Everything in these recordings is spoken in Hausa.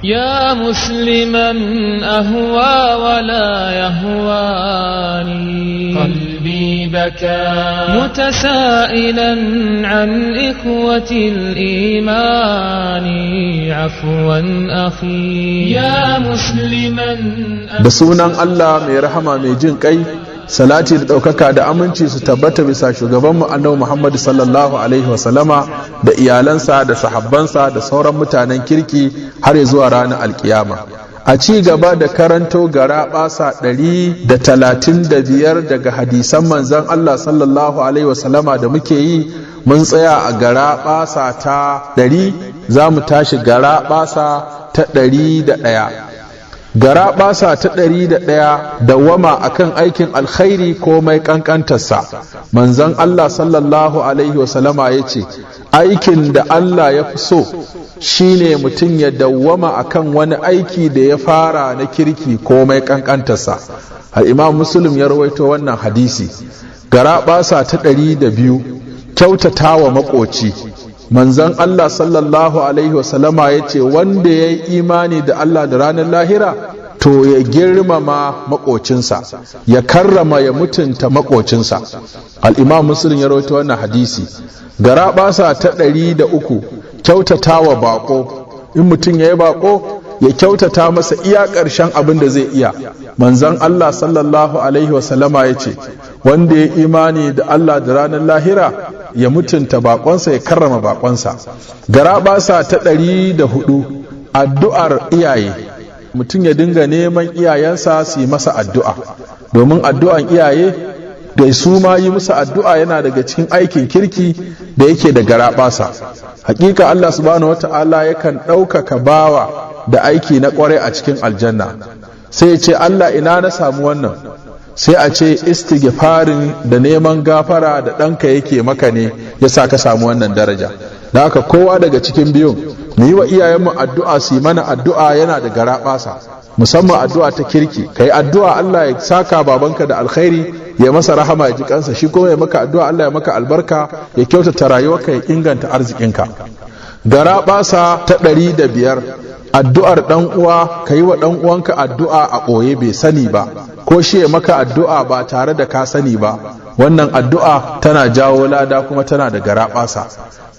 يا مسلما أهوى ولا يهواني قلبي بكى متسائلا عن إخوة الإيمان عفوا أخي يا مسلما بسونا الله من رحمة من جنكي salati da ɗaukaka da aminci su tabbata bisa shugabanmu annabi Muhammad sallallahu alaihi wasallama da iyalansa da sahabbansa da sauran mutanen kirki har zuwa ranar alkiyama. A ci gaba da karanto garaɓasa 135 daga hadisan manzon Allah sallallahu alaihi wasallama da muke yi, mun tsaya a garaɓasa ta 100, za mu tashi garaɓasa ta 101. Garaɓasa ta 101 dawwama akan aikin alkhairi ko mai kankantarsa. Manzon Allah sallallahu alaihi wasallama ya ce aikin da Allah ya fi so shine mutum ya dawwama akan wani aiki da ya fara na kirki ko mai kankantarsa. Al-Imam Muslim ya rawaito wannan hadisi. Garaɓasa ta 102 kyautatawa makoci. Manzon Allah sallallahu alaihi wasallama ya ce wanda ya yi imani da Allah da ranar lahira to ya girmama makocinsa, ya karrama ya mutunta makocinsa. Al-Imam Muslim ya rawaito wannan hadisi. Garaɓasa ta 103 kyautatawa bako. In mutum ya yi bako ya kyautata masa iya ƙarshen abin da zai iya. Manzon Allah sallallahu alaihi wasallama ya ce wanda ya imani da Allah da ranar lahira ya mutunta bakonsa, ya karrama bakonsa. Garaɓasa ta 104 addu'ar iyaye. Mutum ya dinga neman iyayensa su yi masa addu'a, domin addu'an iyaye da su ma yi musu addu'a yana daga cikin aikin kirki da yake da garaɓasa. Hakika Allah subhanahu wata'ala yakan ɗaukaka bawa da aiki na ƙwarai a cikin aljanna. Sai ya ce Allah ina na samu wannan, sai a ce istighfarin da neman gafara da ɗanka yake maka ne ya sa ka samu wannan daraja. Da haka kowa daga cikin biyun mu yi wa iyayenmu addu'a su yi mana addu'a yana da garaɓasa, musamman addu'a ta kirki. Ka yi addu'a Allah ya saka babanka da alkhairi, ya masa rahama ya ji kansa, shi kuma ya maka addu'a Allah ya maka albarka, ya kyautata rayuwarka, ya inganta arzikinka. Garaɓasa ta 105 addu'ar ɗan uwa. Ka yi wa ɗan uwanka addu'a a ɓoye bai sani ba, ko shi ya maka addu'a ba tare da ka sani ba. Wannan addu'a tana jawo lada kuma tana da garaɓasa.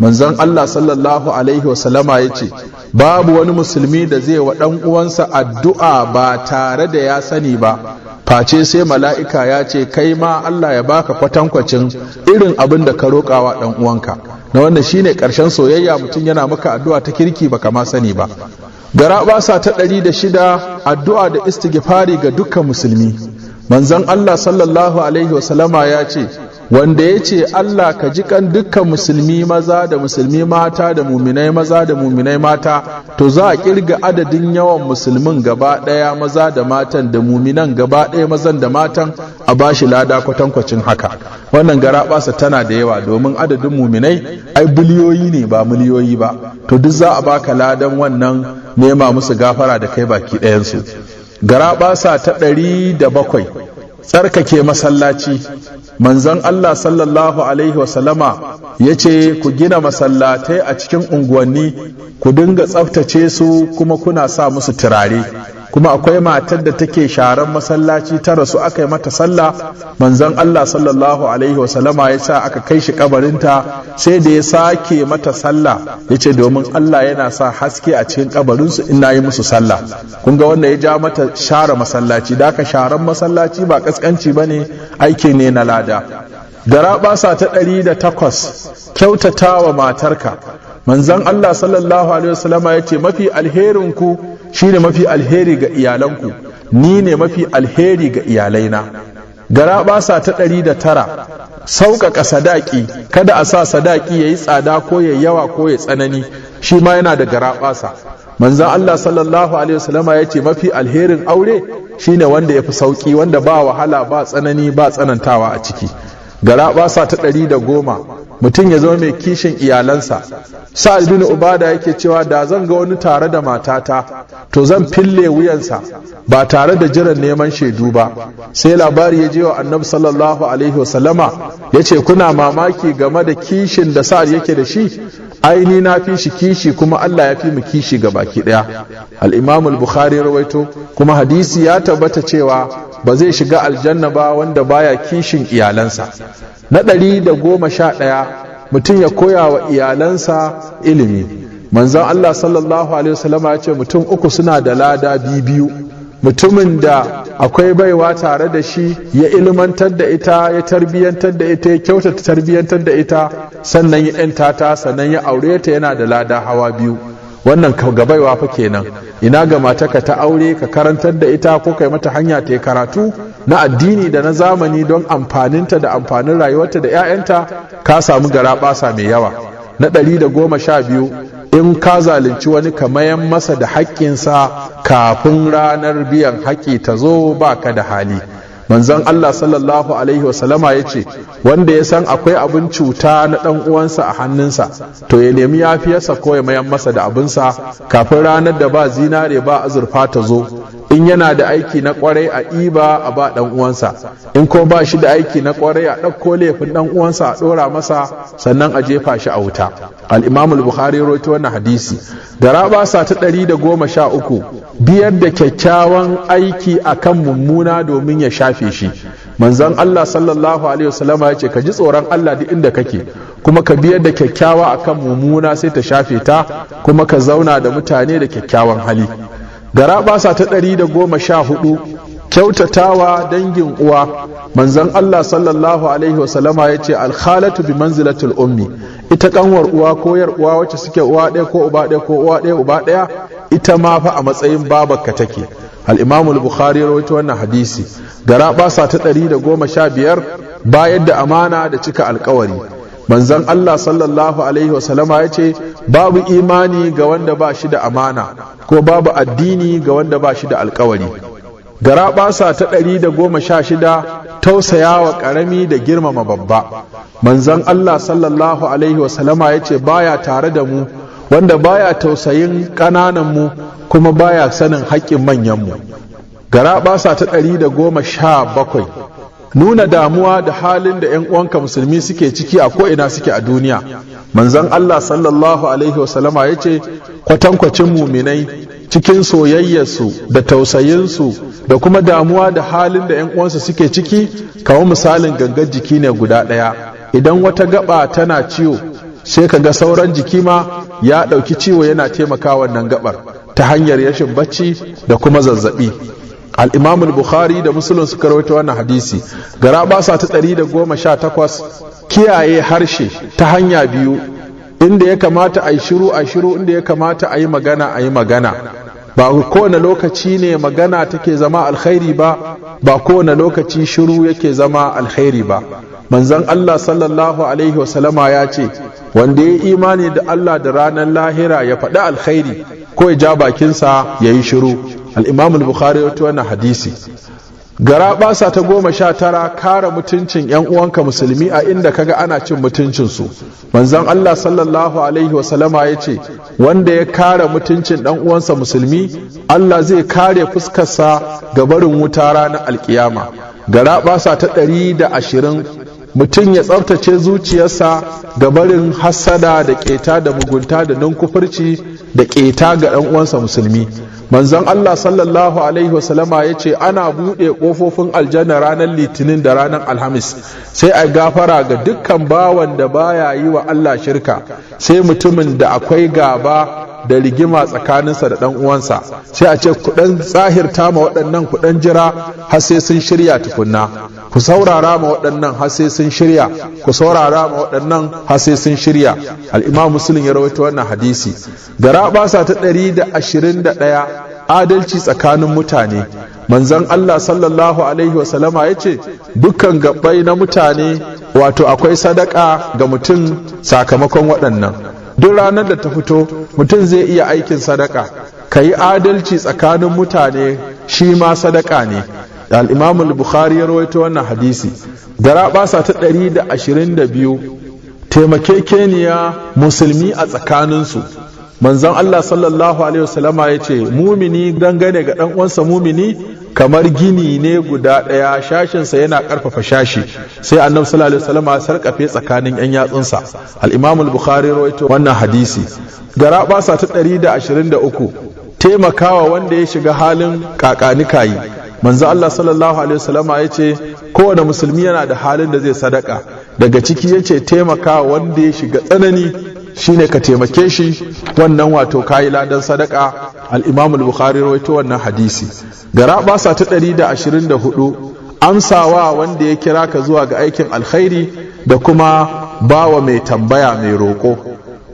Manzon Allah sallallahu alaihi wasallama ya ce babu wani musulmi da zai wa ɗan uwansa addu'a ba tare da ya sani ba face sai mala'ika ya ce kai ma Allah ya baka kwatankwacin irin abin da ka roƙawa ɗan uwanka. Na wannan shine ƙarshen soyayya, mutum yana maka addu'a ta kirki baka ma sani ba. Garaɓasa ta 106 addu'a da istighfari ga dukkan musulmi. Manzon Allah sallallahu alaihi wasallama ya ce wanda ya ce Allah ka ji kan dukkan musulmi maza da musulmi mata da muminai maza da muminai mata, to za a kirga adadin yawan musulmin gaba ɗaya maza da matan da muminan gaba ɗaya mazan da matan a bashi lada kwatankwacin haka. Wannan garaɓasa tana da yawa domin adadin muminai ai biliyoyi ne ba miliyoyi ba, to duk za a baka ladan wannan nema musu gafara da kai baki ɗayansu. Garaɓasa ta 107 tsarkake masallaci. Manzon Allah sallallahu alaihi wasallama ya ce ku gina masallatai a cikin unguwanni, ku dinga tsaftace su kuma kuna sa musu turare. Kuma akwai matar da take sharan masallaci ta rasu, aka yi mata sallah. Manzon Allah sallallahu alaihi wasallama ya sa aka kai shi kabarinta, sai da ya sake mata sallah ya ce domin Allah yana sa haske a cikin kabarinsu in nayi musu sallah. Kun ga wannan ya ja mata share masallaci. Da aka sharan masallaci ba kaskanci bane, aiki ne na lada. Garaɓasa ta 108 kyautatawa matarka. Manzon Allah sallallahu alaihi wasallama ya ce mafi alherin ku shine mafi alheri ga iyalanku, ni ne mafi alheri ga iyalaina. Garaɓasa ta 109 sauƙaƙa sadaki. Kada a sa sadaki yayi tsada ko yayi yawa ko yayi tsanani, shi ma yana da garaɓasa. Manzon Allah sallallahu alaihi wasallama ya ce mafi alherin aure shine wanda yafi sauki, wanda ba wahala ba tsanani ba tsanantawa a ciki. Garaɓasa ta 110 mutum ya zama mai kishin iyalansa. Sa'ad bin Ubada yake cewa da zan ga wani tare da matata to zan fille wuyansa ba tare da jiran neman shaidu ba. Sai labari ya je wa Annabi sallallahu alaihi wasallama ya ce kuna mamaki game da kishin da Sa'ad yake da shi? aini na fi shi kishi kuma Allah ya fi mu kishi ga baki daya. al-Imam al-Bukhari rawaito kuma hadisi ya tabbata cewa ba zai shiga aljanna ba wanda baya kishin iyalansa. na 111 mutum ya koya wa iyalansa ilimi. manzon Allah sallallahu alaihi wasallam ya ce mutum uku suna da lada biyu. mutumin da akwai baiwa tare da shi ya ilmantar da ita, ya tarbiyantar da ita, ya kyautata tarbiyantar da ita, sannan ya yanta ta, sannan ya aure ta, yana da lada hawa biyu. wannan ga baiwa fa kenan. ina ga mataka ta aure ka karantar da ita ko kai mata hanya ta karatu na addini da na zamani don amfaninta da amfanin rayuwarta da 'ya'yanta, ka samu garaɓasa mai yawa. na 112 in ka zalunci wani ka mayan masa da haƙƙinsa kafin ranar biyan haƙƙi ta zo ba ka da hali. manzon Allah sallallahu alaihi wasallama ya ce wanda ya san akwai abin cuta na ɗan uwansa a hannunsa to ya nemi yafiyarsa ko ya mayan masa da abinsa kafin ranar da ba zinare ba azurfa ta zo. in yana da aiki na kwarai a iba a ba ɗan uwansa, in ko ba shi da aiki na kwarai a ɗauko laifin ɗan uwansa a ɗora masa sannan a jefa shi a wuta. al-Imam al-Bukhari rawaito wannan hadisi. garabasa ta 113 biyar da kyakkyawan aiki akan mummuna domin ya shafe shi. manzon Allah sallallahu alaihi wasallama ya ce ka ji tsoron Allah duk inda kake kuma ka biyar da kyakkyawa akan mummuna sai ta shafe ta, kuma ka zauna da mutane da kyakkyawan hali. garabasa ta 114 kyautatawa dangin uwa. manzon Allah sallallahu alaihi wasallama ya ce alkhalatu bi manzilatul ummi, ita kanwar uwa ko yar uwa wacce suke uwa ɗaya ko uba ɗaya ko uwa ɗaya uba ɗaya, ita ma fa a matsayin babarka take. al-Imam al-Bukhari rawaito wannan hadisi. garabasa ta 115 bayar da amana da cika alkawari. manzon Allah sallallahu alaihi wasallama ya ce babu imani ga wanda ba shi da amana, ko babu addini ga wanda ba shi da alkawari. garabasa ta 116 tausayawa karami da girmama babba. manzon Allah sallallahu alaihi wasallama ya ce baya tare da mu wanda baya tausayin ƙananan mu kuma baya sanin haƙƙin manyan mu. garabasa ta 117 nuna damuwa da halin da 'yan uwanka musulmi suke ciki a ko'ina suke a duniya. manzon Allah sallallahu alaihi wasallama ya ce kwatankwacin muminai cikin soyayyarsu da tausayinsu da kuma damuwa da halin da 'yan uwansu suke ciki kawo misalin gangar jiki ne guda ɗaya. idan wata gaba tana ciwo sai ka ga sauran jiki ma ya ɗauki ciwo yana taimaka wannan gabar ta hanyar rashin bacci da kuma zazzabi. al-Imam al-Bukhari da Muslim suka rawaito wannan hadisi. garabasa ta 118 kiyaye harshe ta hanya biyu, inda ya kamata a yi shiru a shiru, inda ya kamata a yi magana a yi magana. ba kowane lokaci ne magana take zama alkhairi ba, ba kowane lokaci shiru yake zama alkhairi ba. manzon Allah sallallahu alaihi wasallama ya ce wanda ya imani da Allah da ranar lahira ya faɗi alkhairi ko ya ja bakinsa ya yi shiru. al-Imam al-Bukhari ya rawaito wannan hadisi. garabasa ta 19 kare mutuncin 'yan uwanka musulmi a inda kaga ana cin mutuncinsu. manzon Allah sallallahu alaihi wasallama ya ce wanda ya kare mutuncin dan uwansa musulmi Allah zai kare fuskarsa ga barin wuta ranar alkiyama. garabasa ta 120 mutum ya tsaftace zuciyarsa ga barin hassada da keta da mugunta da nunkufurci da keta ga dan uwansa musulmi. manzon Allah sallallahu alaihi wasallama ya ce ana buɗe ƙofofin aljanna ranar litinin da ranar alhamis sai a gafara ga dukkan bawan da baya yi wa Allah shirka, sai mutumin da akwai gaba da rigima tsakaninsa da ɗan uwansa sai a ce kuɗan tsahirta ma waɗannan kuɗan jira har sai sun shirya tukunna, ku saurara ma waɗannan har sai sun shirya, ku saurara ma waɗannan har sai sun shirya. al-Imam Muslim ya rawaito wannan hadisi. garabasa ta 121 adalci tsakanin mutane. manzon Allah sallallahu alaihi wasallama ya ce dukkan gabbai na mutane wato akwai sadaka ga mutum sakamakon waɗannan. duk ranar da ta fito mutum zai iya aikin sadaka. ka yi adalci tsakanin mutane shi ma sadaka ne. al-Imam al-Bukhari ya rawaito wannan hadisi. garabasa ta 122 taimakekeniya musulmi a tsakaninsu. manzon Allah sallallahu alaihi wasallama yace mumini dangane ga dan uwansa mumini kamar gini ne guda daya, shashin sa yana karfafa shashi, sai annabi sallallahu alaihi wasallama sarkafe tsakanin yan yatsunsa. al-Imam al-Bukhari rawaito wannan hadisi. Garabasa ta 123 taimakawa wanda ya shiga halin kakanikayi. manzo Allah sallallahu alaihi wasallama yace kowane musulmi yana da halin da zai sadaka, daga ciki yace taimakawa wanda ya shiga tsanani shine ka taimake shi, wannan wato kayi ladan sadaka. al-Imam al-Bukhari rawaito wannan hadisi. Garabasa ta 124 amsawa wanda ya kira ka zuwa ga aikin alkhairi da kuma bawa mai tambaya mai roko.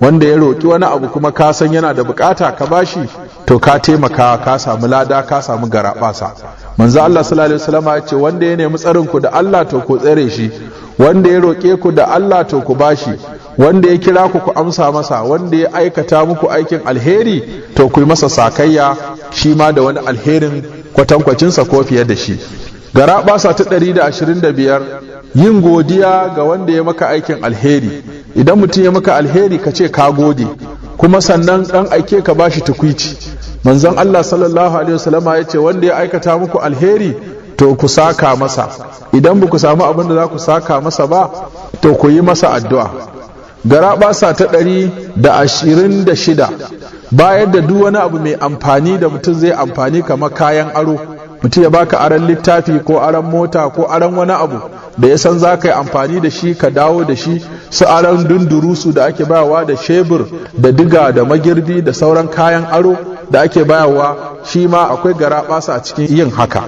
Wanda ya roki wani abu kuma ka san yana da bukata ka bashi, to ka taimaka, ka samu lada, ka samu garabasa. manzo Allah sallallahu alaihi wasallam ya ce wanda ya nemi tsarin ku da Allah to ku tsare shi, wanda ya roke ku da Allah to ku bashi, wanda ya kira ku ku amsa masa, wanda ya aikata muku aikin alheri to ku yi masa sakayya shi ma da wani alherin kwatankwacin sa ko fiye da shi. Garabasa ta 125 yin godiya ga wanda ya maka aikin alheri. Idan mutum ya maka alheri ka ce ka gode, kuma sannan dan aike ka bashi tukwici. manzon Allah sallallahu alaihi wasallama ya ce wanda ya aikata muku alheri to ku saka masa, idan ba ku samu abin da za ku saka masa ba to ku yi masa addu'a. Garabasa ta 126 bayar da duk wani abu mai amfani da mutum zai amfani, kamar kayan aro. Mutum ya baka aron littafi ko aron mota ko aron wani abu da ya san za ka yi amfani da shi ka dawo da shi, su aron dundurusu da ake bayawa da shebur da diga da magirbi da sauran kayan aro da ake bayarwa, shi ma akwai garabasa a cikin yin haka.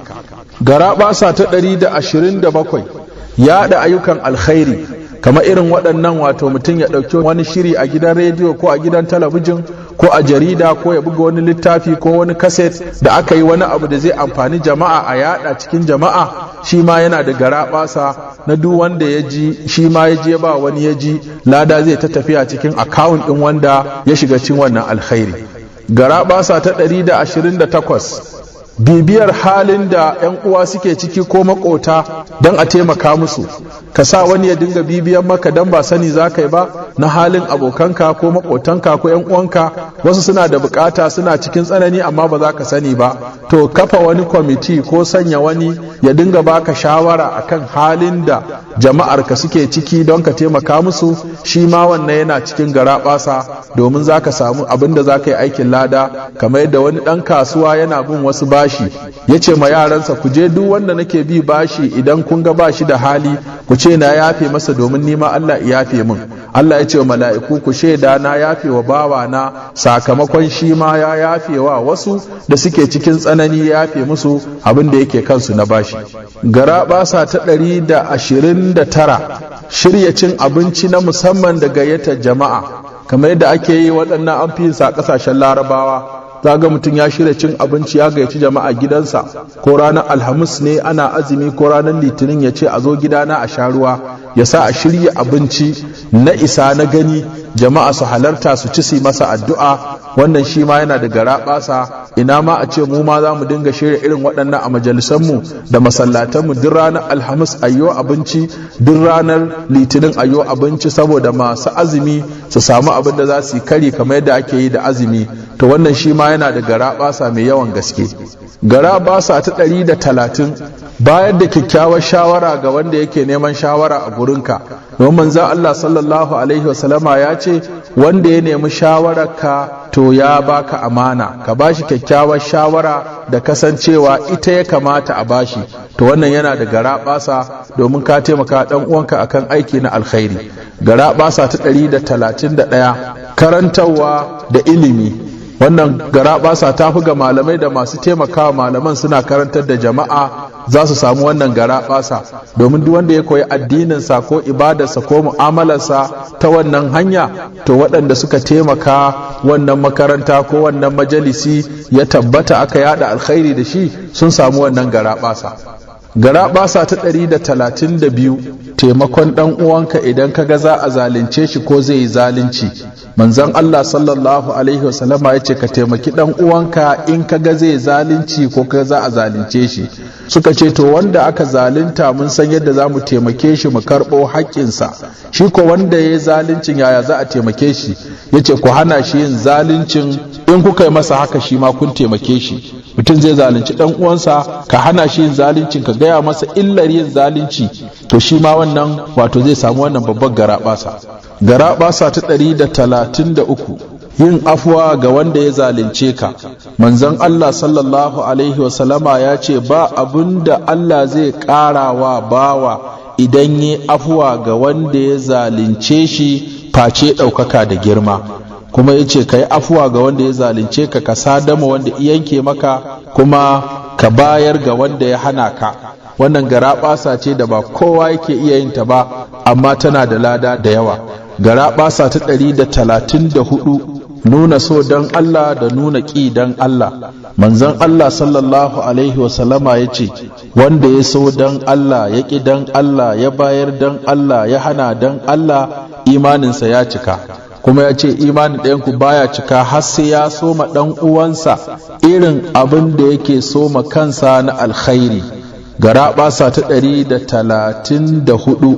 Garabasa ta 127 yaɗa ayyukan alkhairi, kamar irin waɗannan, wato mutum ya ɗauki wani shiri a gidan rediyo ko a gidan talabijin ko a jarida, ko ya buga wani littafi ko wani kaset da aka yi wani abu da zai amfani jama'a a yaɗa cikin jama'a, shi ma yana da garabasa na duk wanda ya ji, shi ma ya je ba wani ya ji, lada zai ta tafiya cikin akawun ɗin wanda ya shiga cikin wannan alkhairi. Garabasa ta 128 bibiyar halin da 'yan uwa suke ciki ko makota don a taimaka musu. Ka sa wani ya dinga bibiyan maka don ba sani za ka yi ba na halin abokanka ko makotanka ko 'yan uwanka, wasu suna da bukata, suna cikin tsanani amma ba za ka sani ba, to kafa wani kwamiti ko sanya wani ya dinga baka shawara akan halin da jama'arka suke ciki don ka taimaka musu, shi ma wannan yana cikin garabasa, domin za ka samu abin da za ka yi aikin lada. Kamar yadda wani ɗan kasuwa yana bin wasu bashi, ya ce ma yaransa ku je duk wanda nake bi bashi idan kun ga bashi da hali ku ce na yafe masa, domin nima Allah ya yafe min. Allah ya ce wa mala'iku ku shaida na yafe wa bawa na, sakamakon shi ma ya yafe wa wasu da suke cikin tsanani, ya yafe musu abin da yake kansu na bashi. Garabasa ta 129 shirya cin abinci na musamman da gayyatar jama'a, kamar yadda ake yi waɗannan an fi yin sa a ƙasashen Larabawa. za ga mutum ya shirya cin abinci ya gayyaci jama'a gidansa, ko ranar alhamis ne ana azumi ko ranar litinin ya ce a zo gidana a sha ruwa, ya sa a shirya abinci na isa na gani, jama'a su halarta su ci su masa addu'a. Wannan shi ma yana da garaɓasa. Ina ma a ce mu ma za mu dinga shirya irin waɗannan a majalisanmu da masallatanmu, duk ranar alhamis ayyo abinci, duk ranar litinin ayyo abinci, saboda masu azumi su samu abin da za su yi kari kamar yadda ake yi da azumi. To wannan shi ma yana da garaɓasa mai yawan gaske. Garaɓasa ta 130 bayar da kyakkyawar shawara ga wanda yake neman shawara a gurinka. Domin manzon Allah sallallahu alaihi wasallama ya ce wanda ya nemi shawararka to ya baka amana, ka bashi kyakkyawar shawara da kasancewa ita ya kamata a bashi. To wannan yana da garaɓasa domin ka taimaka dan uwanka akan aiki na alkhairi. Garaɓasa ta 131 karantarwa da ilimi. Wannan garaɓasa ta fi ga malamai da masu taimakawa malaman suna karantar da jama'a, za su samu wannan garaɓasa, domin duk wanda ya koyi addininsa ko ibadarsa ko mu'amalarsa ta wannan hanya, to waɗanda suka taimaka wannan makaranta ko wannan majalisi ya tabbata aka yada alkhairi da shi, sun samu wannan garaɓasa. Garaɓasa ta 132 taimakon ɗan uwanka idan kaga za a zalunce shi ko zai yi zalunci. manzon Allah sallallahu alaihi wasallama ya ce ka taimaki dan uwanka in ka ga zai zalunci ko ka za a zalunce shi. Suka ce to wanda aka zalunta mun san yadda za mu taimake shi mu karɓo haƙƙinsa, shi ko wanda ya yi zaluncin yaya za a taimake shi? Ya ce ku hana shi yin zaluncin, in kuka yi masa haka shi ma kun taimake shi. Mutum zai zalunci dan uwansa, ka hana shi yin zaluncin, ka gaya masa illar yin zalunci, to shi ma wannan wato zai samu wannan babbar garaɓasa. Garaɓasa ta 133, yin afuwa ga wanda ya zalunce ka. Manzon Allah sallallahu alaihi wasallama ya ce ba abinda Allah zai ƙara wa bawa idan yi afuwa ga wanda ya zalunce shi face ɗaukaka da girma. Kuma ya ce ka yi afuwa ga wanda ya zalunce ka, ka sadama wanda yanke maka, kuma ka bayar ga wanda ya hana ka. Wannan garaɓasa ce da ba kowa yake iya yin ta ba, amma tana da lada da yawa. Garaɓasa ta 134, nuna so don Allah da nuna ƙi don Allah. Manzon Allah sallallahu alaihi wasallama ya ce wanda ya so don Allah, ya ƙi don Allah, ya bayar don Allah, ya hana don Allah, imaninsa ya cika. Kuma ya ce imanin ɗayanku baya cika har sai ya soma ɗan uwansa irin abin da yake soma kansa na alkhairi. Garaɓasa ta 134,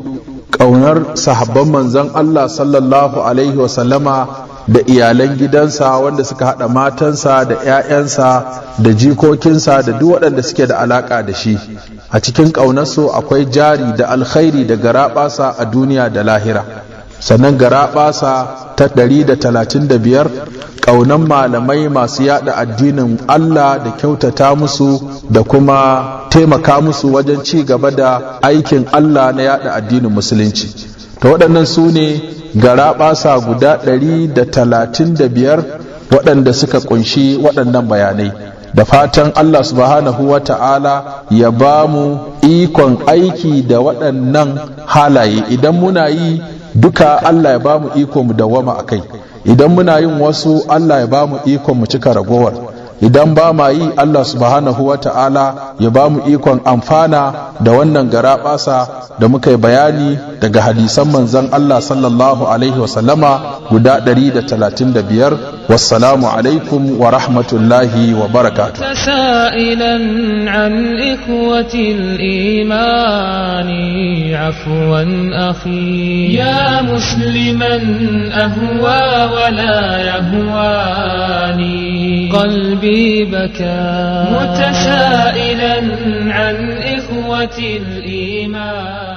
ƙaunar sahabban manzon Allah sallallahu alaihi wasallama da iyalan gidansa wanda suka haɗa matansa da 'ya'yansa da jikokinsa da duk waɗanda suke da alaƙa da shi. A cikin ƙaunarsu akwai jari da alkhairi da garaɓasa a duniya da lahira. Sannan garaɓasa ta 135, ƙaunan malamai masu yada addinin Allah da kyautata musu da kuma taimaka musu wajen ci gaba da aikin Allah na yada addinin musulunci. Ta waɗannan su ne garaɓasa guda 135 waɗanda suka ƙunshi waɗannan bayanai. Da fatan Allah subhanahu wa ta'ala ya ba mu ikon aiki da waɗannan halaye. Idan muna yi duka, Allah ya ba mu iko mu dawama a kai. Idan muna yin wasu, Allah ya ba mu ikon mu cika ragowar. Idan ba ma yi, Allah subhanahu wa ta'ala ya ba mu ikon amfana da wannan garaɓasa da muka yi bayani daga hadisan manzon Allah sallallahu alaihi wasallama guda 135. Wassalamu alaikum wa rahmatullahi wa barakatuh. Tasailan an ikhwatil imani afwan akhi ya musliman ahwa wa la yahwani qalbi baka mutasailan an ikhwatil iman.